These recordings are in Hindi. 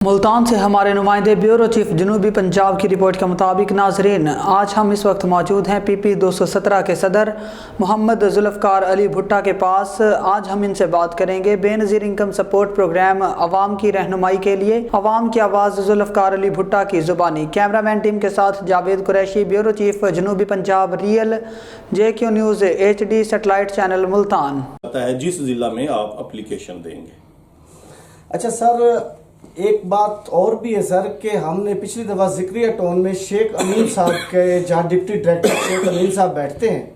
मुल्तान से हमारे नुमाइंदे ब्यूरो चीफ जनूबी पंजाब की रिपोर्ट के मुताबिक नाजरीन, आज हम इस वक्त मौजूद हैं PP 217 के सदर मोहम्मद जुल्फ़कार अली भुट्टा के पास। आज हम इनसे बात करेंगे बेनज़ीर इनकम सपोर्ट प्रोग्राम अवाम की रहनुमाई के लिए। अवाम की आवाज़ जुल्फ़कार अली भुट्टा की ज़ुबानी। कैमरामैन टीम के साथ जावेद कुरैशी, ब्यूरो चीफ जनूबी Punjab, real JQ news HD satellite channel Multan. जिस जिला में आप एप्लीकेशन देंगे। अच्छा सर, एक बात और भी है सर कि हमने पिछली दफा जिक्रिया टाउन में शेख अमीन साहब के, जहाँ डिप्टी डायरेक्टर शेख अमीन साहब बैठते हैं,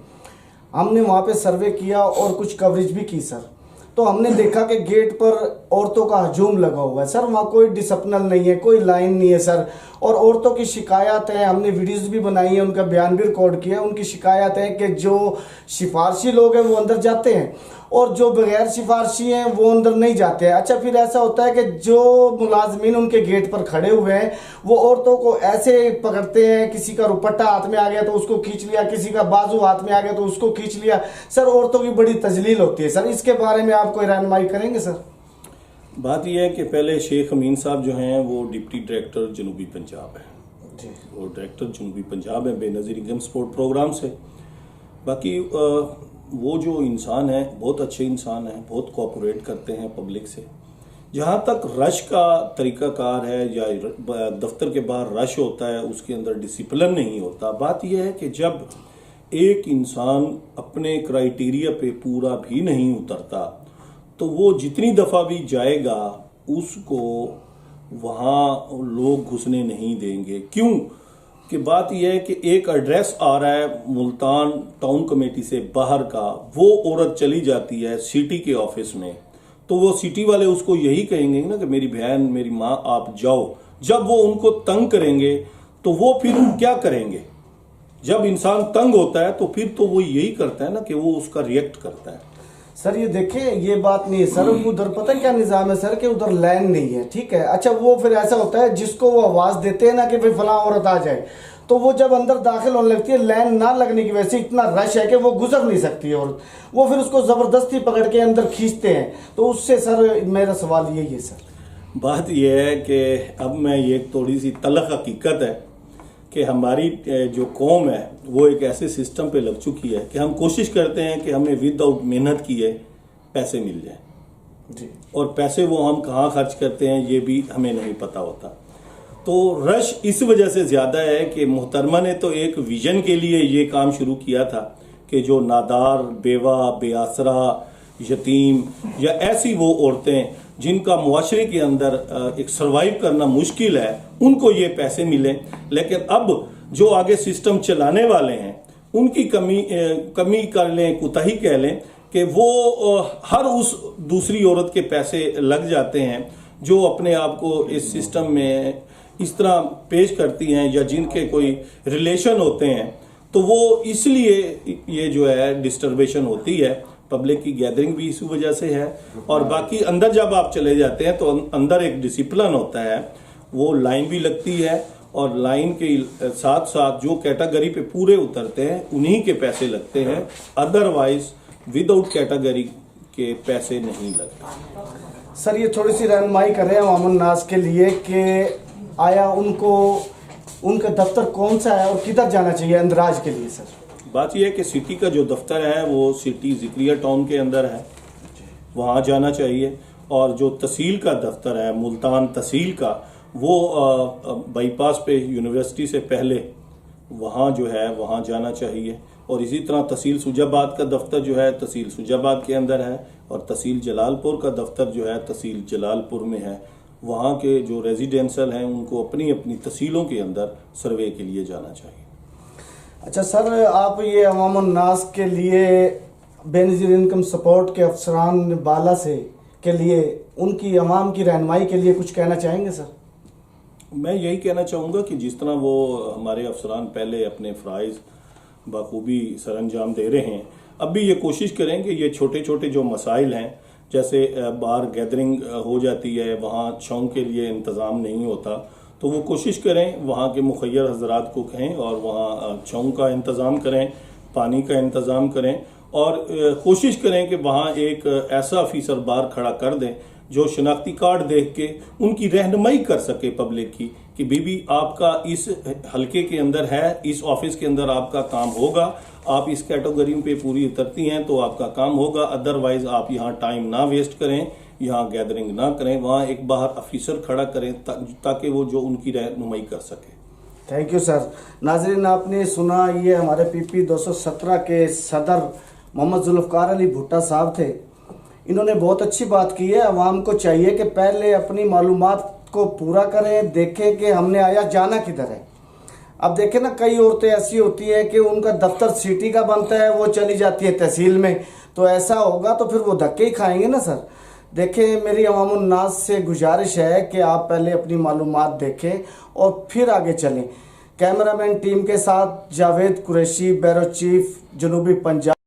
हमने वहाँ पे सर्वे किया और कुछ कवरेज भी की सर। तो हमने देखा कि गेट पर औरतों का हजूम लगा हुआ है सर। वहाँ कोई डिसिप्लिन नहीं है, कोई लाइन नहीं है सर। और औरतों की शिकायत है, हमने वीडियोस भी बनाई है, उनका बयान भी रिकॉर्ड किया है। उनकी शिकायत है कि जो सिफारशी लोग हैं वो अंदर जाते हैं और जो बगैर सिफारशी हैं वो अंदर नहीं जाते हैं। अच्छा, फिर ऐसा होता है कि जो मुलाजमीन उनके गेट पर खड़े हुए हैं वो औरतों को ऐसे पकड़ते हैं, किसी का रुपट्टा हाथ में आ गया तो उसको खींच लिया, किसी का बाजू हाथ में आ गया तो उसको खींच लिया। सर, औरतों की बड़ी तजलील होती है सर। इसके बारे में आप कोई रहनुमाई करेंगे सर? बात यह है कि पहले शेख अमीन साहब जो हैं वो डिप्टी डायरेक्टर जनूबी पंजाब है, वो डायरेक्टर जनूबी पंजाब है बेनज़ीर इनकम सपोर्ट प्रोग्राम से। बाकी वो जो इंसान है बहुत अच्छे इंसान है, बहुत कोऑपरेट करते हैं पब्लिक से। जहाँ तक रश का तरीकाकार है या दफ्तर के बाहर रश होता है, उसके अंदर डिसिप्लिन नहीं होता। बात यह है कि जब एक इंसान अपने क्राइटेरिया पे पूरा भी नहीं उतरता तो वो जितनी दफ़ा भी जाएगा उसको वहाँ लोग घुसने नहीं देंगे। क्यों? कि बात यह है कि एक एड्रेस आ रहा है मुल्तान टाउन कमेटी से बाहर का, वो औरत चली जाती है सिटी के ऑफिस में, तो वो सिटी वाले उसको यही कहेंगे ना कि मेरी बहन, मेरी माँ, आप जाओ। जब वो उनको तंग करेंगे तो वो फिर क्या करेंगे? जब इंसान तंग होता है तो फिर तो वो यही करता है ना कि वो उसका रिएक्ट करता है। सर ये देखें, ये बात नहीं है सर। उधर पता क्या निजाम है सर कि उधर लाइन नहीं है, ठीक है। अच्छा, वो फिर ऐसा होता है जिसको वो आवाज देते हैं ना कि भाई फलां औरत आ जाए, तो वो जब अंदर दाखिल होने लगती है, लाइन ना लगने की वजह से इतना रश है कि वो गुजर नहीं सकती है औरत। वो फिर उसको जबरदस्ती पकड़ के अंदर खींचते हैं। तो उससे सर मेरा सवाल यही है सर। बात यह है कि अब मैं ये थोड़ी सी तलख हकीकत है कि हमारी जो कौम है वो एक ऐसे सिस्टम पे लग चुकी है कि हम कोशिश करते हैं कि हमें विदाउट मेहनत किए पैसे मिल जाए जी। और पैसे वो हम कहाँ खर्च करते हैं ये भी हमें नहीं पता होता। तो रश इस वजह से ज्यादा है कि मोहतरमा ने तो एक विजन के लिए ये काम शुरू किया था कि जो नादार, बेवा, बेआसरा, यतीम या ऐसी वो औरतें जिनका मुआशरे के अंदर एक सर्वाइव करना मुश्किल है, उनको ये पैसे मिले। लेकिन अब जो आगे सिस्टम चलाने वाले हैं उनकी कमी कर लें, कुताही कह लें कि वो हर उस दूसरी औरत के पैसे लग जाते हैं जो अपने आप को इस सिस्टम में इस तरह पेश करती हैं या जिनके कोई रिलेशन होते हैं। तो वो इसलिए ये जो है डिस्टर्बेशन होती है, पब्लिक की गैदरिंग भी इस वजह से है। और बाकी अंदर जब आप चले जाते हैं तो अंदर एक डिसिप्लिन होता है, वो लाइन भी लगती है और लाइन के साथ साथ जो कैटेगरी पे पूरे उतरते हैं उन्हीं के पैसे लगते हैं, अदरवाइज विदाउट कैटेगरी के पैसे नहीं लगते। सर ये थोड़ी सी रहनुमाई कर रहे हैं अवामुन नास के लिए कि आया उनका दफ्तर कौन सा है और किधर जाना चाहिए अंदराज के लिए सर? बात यह है कि सिटी का जो दफ्तर है वो सिटी जिक्रिया टाउन के अंदर है, वहाँ जाना चाहिए। और जो तहसील का दफ्तर है मुल्तान तहसील का, वो बाईपास पे यूनिवर्सिटी से पहले वहाँ जो है वहाँ जाना चाहिए। और इसी तरह तहसील सुजाबाद का दफ्तर जो है तहसील सुजाबाद के अंदर है और तहसील जलालपुर का दफ्तर जो है तहसील जलालपुर में है। वहाँ के जो रेजिडेंशियल हैं उनको अपनी अपनी तहसीलों के अंदर सर्वे के लिए जाना चाहिए। अच्छा सर, आप ये अवामुन नास के लिए बेनज़ीर इनकम सपोर्ट के अफसरान बाला से के लिए उनकी अवाम की रहनुमाई के लिए कुछ कहना चाहेंगे सर? मैं यही कहना चाहूँगा कि जिस तरह वो हमारे अफसरान पहले अपने फ़राइज़ बखूबी सरअंजाम दे रहे हैं, अब भी ये कोशिश करें कि ये छोटे छोटे जो मसाइल हैं, जैसे बाहर गैदरिंग हो जाती है, वहाँ छाँव के लिए इंतज़ाम नहीं होता, तो वो कोशिश करें वहाँ के मुखय्यर हजरात को कहें और वहाँ छाँव का इंतज़ाम करें, पानी का इंतज़ाम करें और कोशिश करें कि वहाँ एक ऐसा ऑफिसर बाहर खड़ा कर दें जो शनाख्ती कार्ड देख के उनकी रहनुमाई कर सके पब्लिक की कि बीबी आपका इस हलके के अंदर है, इस ऑफिस के अंदर आपका काम होगा, आप इस कैटेगरी पे पूरी उतरती हैं तो आपका काम होगा, अदरवाइज आप यहाँ टाइम ना वेस्ट करें, यहाँ गैदरिंग ना करें, वहाँ एक बाहर ऑफिसर खड़ा करें ताकि वो जो उनकी रहनुमाई कर सके। Thank you sir. नाजरीन, आपने सुना, ये हमारे PP 217 के सदर मोहम्मद जुल्फकार अली भुट्टा साहब थे। इन्होंने बहुत अच्छी बात की है। अवाम को चाहिए कि पहले अपनी मालूमात को पूरा करें, देखें कि हमने आया जाना किधर है। अब देखें ना, कई औरतें ऐसी होती है कि उनका दफ्तर सिटी का बनता है, वो चली जाती है तहसील में, तो ऐसा होगा तो फिर वो धक्के ही खाएंगे ना सर। देखें, मेरी अवामुन नास से गुजारिश है कि आप पहले अपनी मालूमात देखें और फिर आगे चलें। कैमरामैन टीम के साथ जावेद कुरैशी, ब्यूरो चीफ, जनूबी पंजाब।